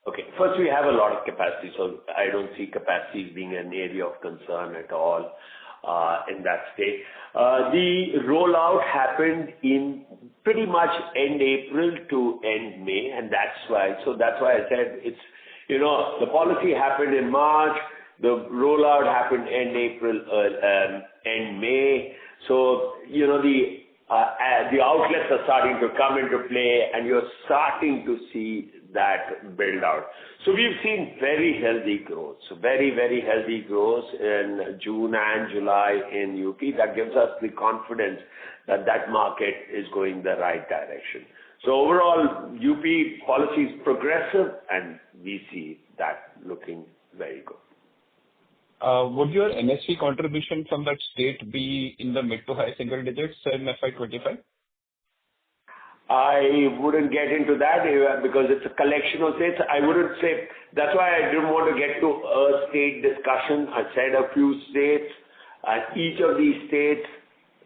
Okay. First, we have a lot of capacity, so I don't see capacity being an area of concern at all in that state. The rollout happened in pretty much end April to end May, and that's why I said it's, the policy happened in March, the rollout happened end April, end May. So, the outlets are starting to come into play, and you're starting to see that build out. So we've seen very healthy growth. So very, very healthy growth in June and July in UP. That gives us the confidence that that market is going the right direction. So overall, UP policy is progressive, and we see that looking very good. Would your NSV contribution from that state be in the mid to high single digits in FY25? I wouldn't get into that because it's a collection of states. I wouldn't say, that's why I didn't want to get to a state discussion. I said a few states, and each of these states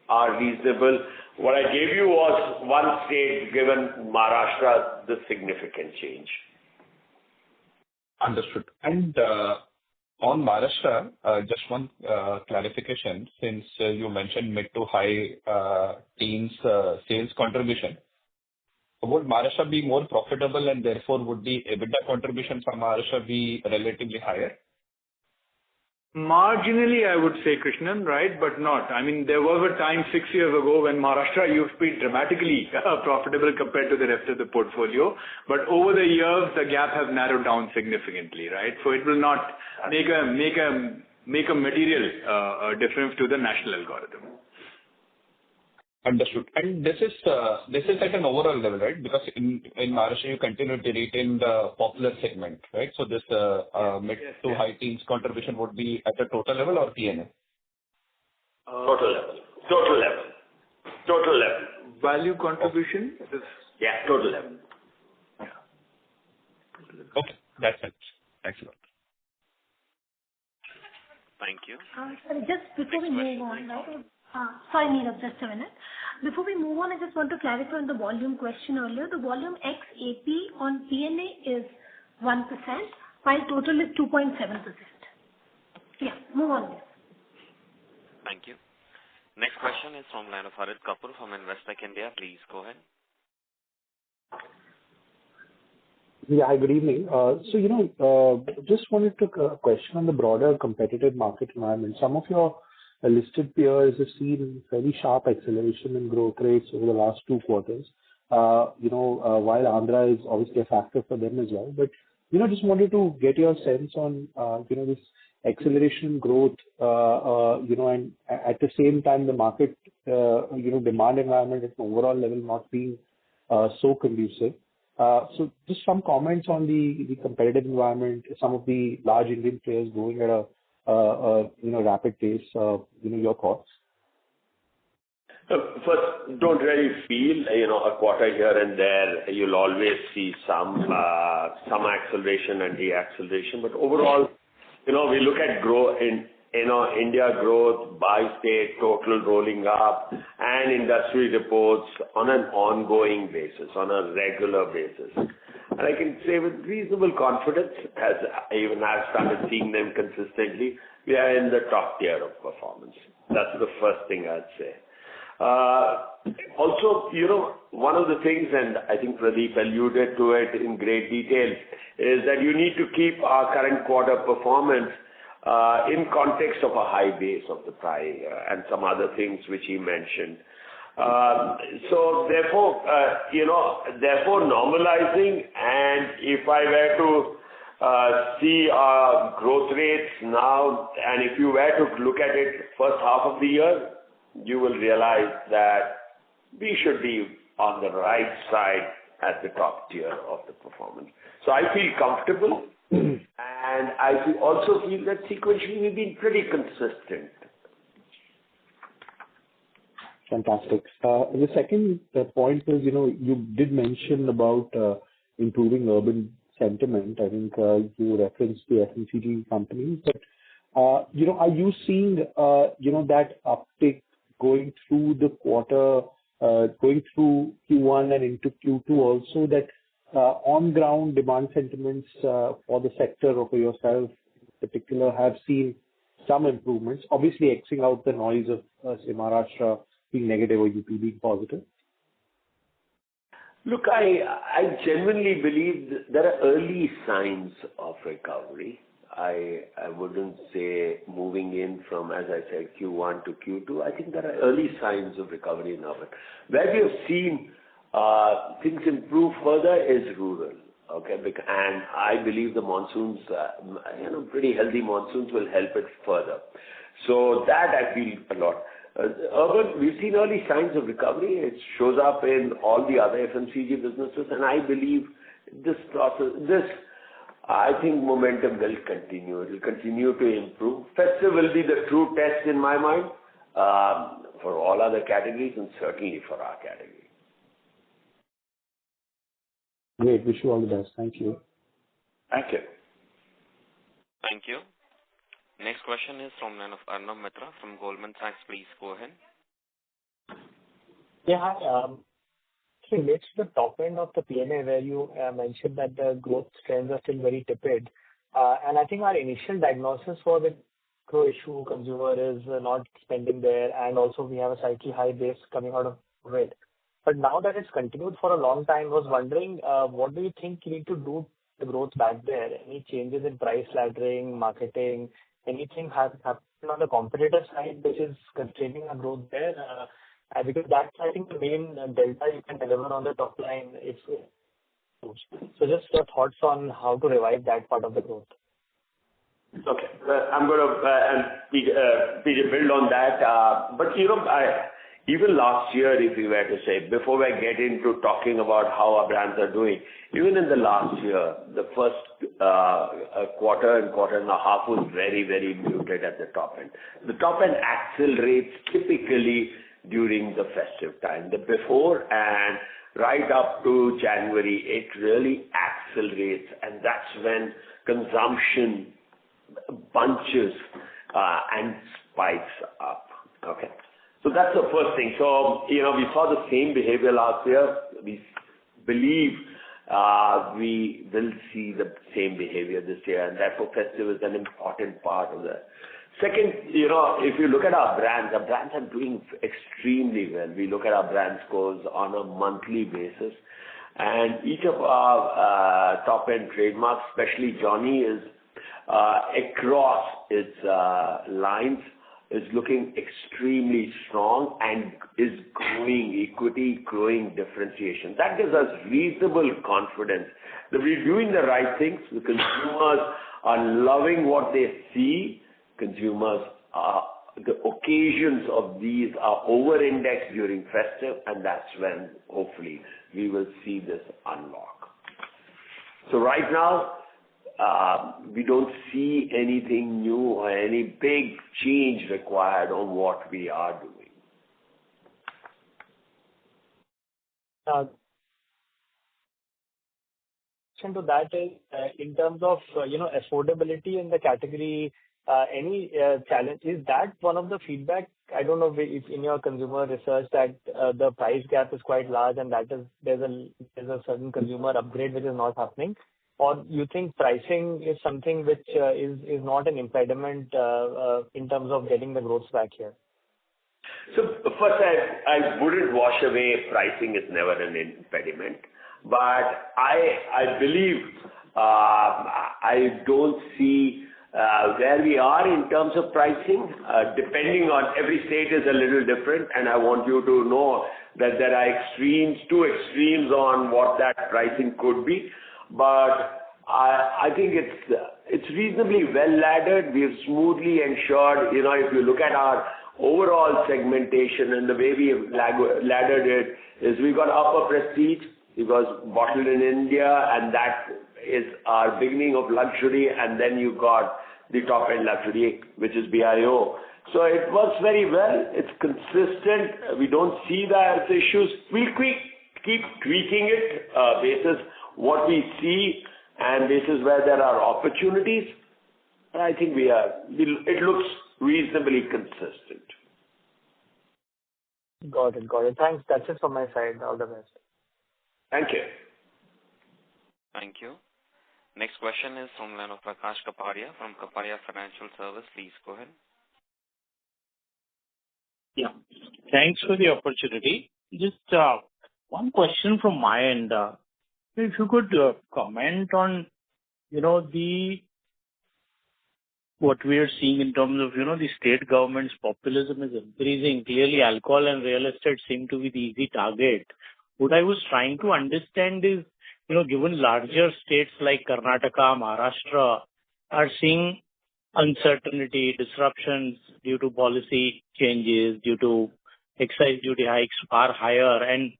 are reasonable. What I gave you was one state, given Maharashtra, the significant change. Understood. And on Maharashtra, just one clarification, since you mentioned mid to high teens sales contribution, would Maharashtra be more profitable, and therefore would the EBITDA contribution from Maharashtra be relatively higher? Marginally, I would say, Krishnan, right, but not. I mean, there was a time 6 years ago when Maharashtra used to be dramatically profitable compared to the rest of the portfolio. But over the years, the gap has narrowed down significantly, right? So it will not make a material difference to the national algorithm. Understood. And this is at an overall level, right? Because in Maharashtra, you continue to retain the popular segment, right? So this mid to high teens contribution would be at a total level or P&L? Total level. Value contribution? Yeah, total level. Yeah. Okay, that's it. Thanks a lot. Thank you. Sorry, just before we move on, right? Sorry, Neerav, just a minute. Before we move on, I just want to clarify on the volume question earlier. The volume ex-AP on P&A is 1%, while total is 2.7%. Yeah, move on. Thank you. Next question is from line of Harit Kapoor from Investec India. Please go ahead. Yeah, hi, good evening. Just wanted to question on the broader competitive market environment. Some of your listed peers have seen fairly sharp acceleration in growth rates over the last 2 quarters. While Andhra is obviously a factor for them as well. But, just wanted to get your sense on, this acceleration growth, and at the same time, the market, demand environment at the overall level not being so conducive. So just some comments on the competitive environment, some of the large Indian players growing at a rapid pace, your thoughts? First, don't really feel, a quarter here and there. You'll always see some acceleration and deacceleration. But overall, we look at growth in, India growth by state, total rolling up, and industry reports on an ongoing basis, on a regular basis. And I can say with reasonable confidence, as even I've started seeing them consistently, we are in the top tier of performance. That's the first thing I'd say. Also, one of the things, and I think Pradeep alluded to it in great detail, is that you need to keep our current quarter performance in context of a high base of the prior year and some other things which he mentioned. So therefore normalizing, and if I were to see our growth rates now, and if you were to look at it first half of the year, you will realize that we should be on the right side at the top tier of the performance. So I feel comfortable, and I also feel that sequentially we've been pretty consistent. Fantastic. The second point was, you did mention about improving urban sentiment. I think you referenced the FMCG companies, but are you seeing that uptick going through the quarter, going through Q1 and into Q2 also, that on ground demand sentiments for the sector or for yourself in particular have seen some improvements, obviously Xing out the noise of say Maharashtra being negative or UP being positive? Look, I genuinely believe there are early signs of recovery. I wouldn't say moving in from, as I said, Q1 to Q2. I think there are early signs of recovery now. Where we have seen things improve further is rural. Okay, and I believe the monsoons, pretty healthy monsoons will help it further. So that I feel a lot. Urban, we've seen early signs of recovery. It shows up in all the other FMCG businesses, and I believe this I think momentum will continue. It will continue to improve. Festive will be the true test in my mind for all other categories and certainly for our category. Great. Wish you all the best. Thank you. Thank you. Thank you. Next question is from Arnab Mitra from Goldman Sachs. Please go ahead. Yeah, hi. It relates to the top end of the P&A where you mentioned that the growth trends are still very tepid. And I think our initial diagnosis for the macro issue consumer is not spending there, and also we have a slightly high base coming out of COVID. But now that it's continued for a long time, I was wondering, what do you think you need to do the growth back there? Any changes in price laddering, marketing, anything has happened on the competitor side which is constraining our growth there? Because that's, I think, the main delta you can deliver on the top line. So just your thoughts on how to revive that part of the growth. Okay. I'm going to, and PJ build on that. But, even last year, if we were to say, before I get into talking about how our brands are doing, even in the last year, the first quarter and a half was very, very muted at the top end. The top end accelerates typically during the festive time. The before and right up to January, it really accelerates, and that's when consumption bunches and spikes up. Okay. So that's the first thing. So, we saw the same behavior last year. We believe we will see the same behavior this year, and therefore festive is an important part of that. Second, if you look at our brands are doing extremely well. We look at our brand scores on a monthly basis, and each of our top-end trademarks, especially Johnny, is across its lines, is looking extremely strong and is growing equity, growing differentiation. That gives us reasonable confidence that we're doing the right things. The consumers are loving what they see. Consumers the occasions of these are over-indexed during festive, and that's when hopefully we will see this unlock. So right now, we don't see anything new or any big change required on what we are doing. To that is, in terms of affordability in the category, any challenge? Is that one of the feedback? I don't know if in your consumer research that the price gap is quite large and that is there's a certain consumer upgrade which is not happening, or you think pricing is something which is not an impediment in terms of getting the growth back here? So first, I wouldn't wash away pricing is never an impediment, but I believe I don't see where we are in terms of pricing, depending on every state is a little different, and I want you to know that there are two extremes on what that pricing could be. But I think it's reasonably well laddered. We've smoothly ensured, if you look at our overall segmentation and the way we have laddered it, is we've got upper prestige, because bottled in India, and that is our beginning of luxury, and then you got the top-end luxury, which is BIO. So it works very well. It's consistent. We don't see that as issues. We'll keep tweaking it basis what we see and this is where there are opportunities. I think it looks reasonably consistent. Got it. Thanks. That's it from my side. All the best. Thank you. Thank you. Next question is from line of Prakash Kapadia from Kapadia Financial Service. Please go ahead. Yeah. Thanks for the opportunity. Just one question from my end. If you could comment on, what we are seeing in terms of, the state government's populism is increasing. Clearly, alcohol and real estate seem to be the easy target. What I was trying to understand is, given larger states like Karnataka, Maharashtra are seeing uncertainty, disruptions due to policy changes, due to excise duty hikes far higher, and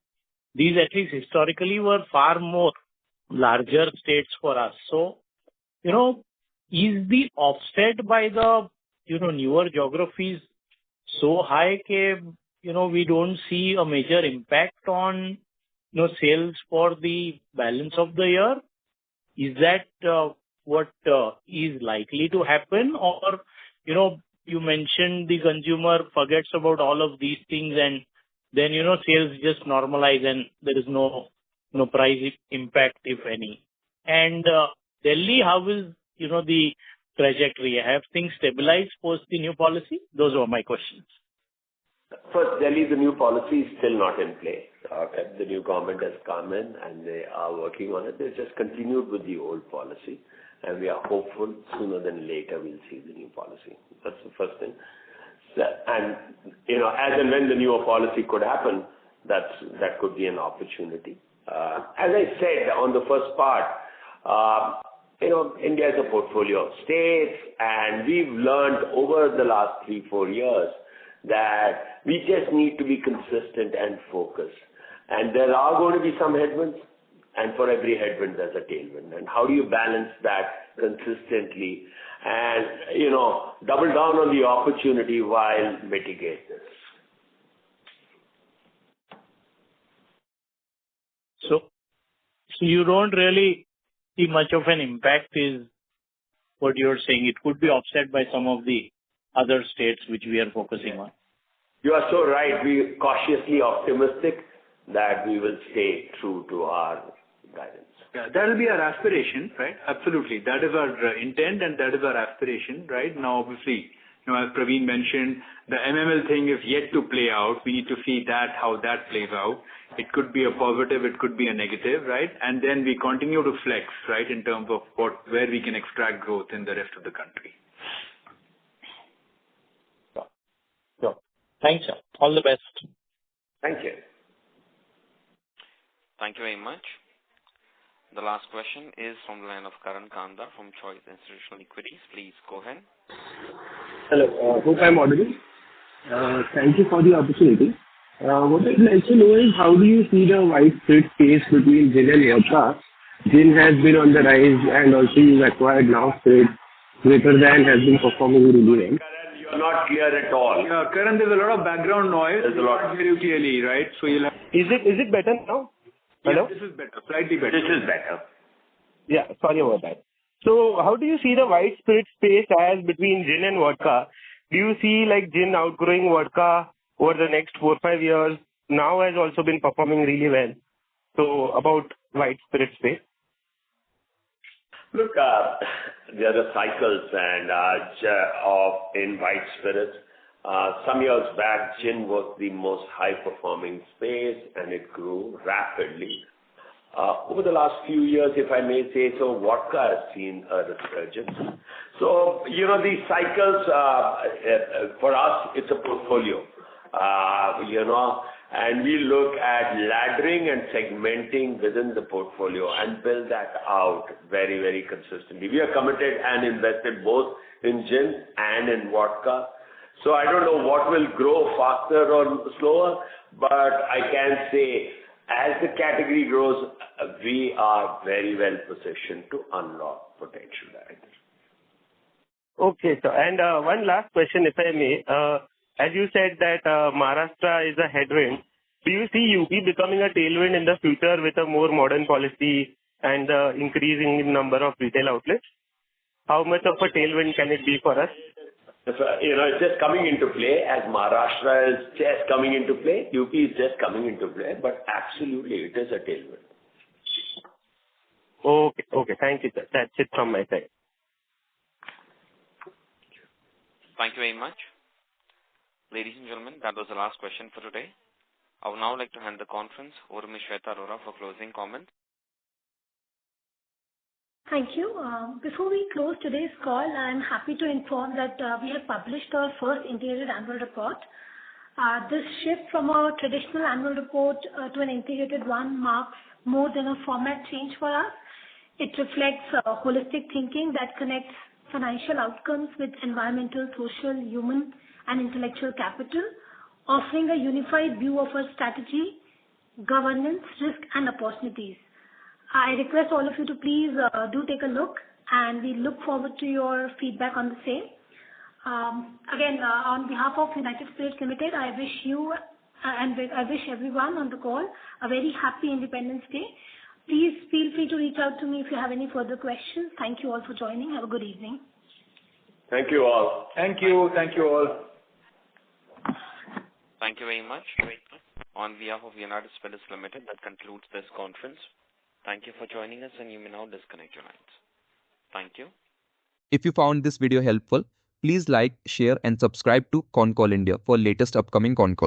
these at least historically were far more larger states for us. So, is the offset by the, newer geographies so high that, we don't see a major impact on, sales for the balance of the year? Is that what is likely to happen? Or, you mentioned the consumer forgets about all of these things and then, sales just normalize and there is no price impact, if any. And Delhi, how is, the trajectory? Have things stabilized post the new policy? Those were my questions. First, Delhi, the new policy is still not in play. The new government has come in and they are working on it. They just continued with the old policy, and we are hopeful sooner than later we'll see the new policy. That's the first thing. And, as and when the newer policy could happen, that could be an opportunity. As I said on the first part, India is a portfolio of states, and we've learned over the last 3-4 years that we just need to be consistent and focused. And there are going to be some headwinds, and for every headwind there's a tailwind. And how do you balance that consistently and, double down on the opportunity while mitigate this? So you don't really see much of an impact is what you're saying. It could be offset by some of the other states which we are focusing on. You are so right. We're cautiously optimistic that we will stay true to our guidance. Yeah, that will be our aspiration, right? Absolutely. That is our intent and that is our aspiration, right? Now, obviously, as Praveen mentioned, the MML thing is yet to play out. We need to see how that plays out. It could be a positive, it could be a negative, right? And then we continue to flex, right, in terms of where we can extract growth in the rest of the country. Sure. Thanks, sir. All the best. Thank you. Thank you very much. The last question is from the line of Karan Kanda from Choice Institutional Equities. Please go ahead. Hello. Hope I'm audible. Thank you for the opportunity. What I'd like to know is how do you see the white spirit space between gin and vodka? Gin has been on the rise and also you've acquired now spirit greater than has been performing really well. Karan, you're not clear at all. Yeah, Karan, there's a lot of background noise. There's a lot. Not hear you clearly, right? So you'll have... Is it better now? Hello? Yeah, this is better. Slightly better. This is better. Yeah, sorry about that. So how do you see the white spirit space as between gin and vodka? Do you see like gin outgrowing vodka over the next 4-5 years? Now has also been performing really well. So about white spirit space. Look, there are cycles and in white spirits. Some years back, gin was the most high-performing space, and it grew rapidly. Over the last few years, if I may say so, vodka has seen a resurgence. So, these cycles, for us, it's a portfolio, and we look at laddering and segmenting within the portfolio and build that out very, very consistently. We are committed and invested both in gin and in vodka. So I don't know what will grow faster or slower, but I can say as the category grows, we are very well positioned to unlock potential there. Okay, sir. And one last question, if I may. As you said that Maharashtra is a headwind, do you see UP becoming a tailwind in the future with a more modern policy and the increasing in number of retail outlets? How much of a tailwind can it be for us? It's just coming into play as Maharashtra is just coming into play. UP is just coming into play, but absolutely it is a tailwind. Okay. Thank you, sir. That's it from my side. Thank you very much. Ladies and gentlemen, that was the last question for today. I would now like to hand the conference over to Ms. Shweta Arora for closing comments. Thank you. Before we close today's call, I am happy to inform that we have published our first integrated annual report. This shift from our traditional annual report to an integrated one marks more than a format change for us. It reflects holistic thinking that connects financial outcomes with environmental, social, human, and intellectual capital, offering a unified view of our strategy, governance, risk, and opportunities. I request all of you to please do take a look, and we look forward to your feedback on the same. Again, on behalf of United Spirits Limited, I wish you and I wish everyone on the call a very happy Independence Day. Please feel free to reach out to me if you have any further questions. Thank you all for joining. Have a good evening. Thank you all. Thank you all. Thank you very much. On behalf of United Spirits Limited, that concludes this conference. Thank you for joining us, and you may now disconnect your lines. Thank you. If you found this video helpful, please like, share and subscribe to Concall India for latest upcoming Concall.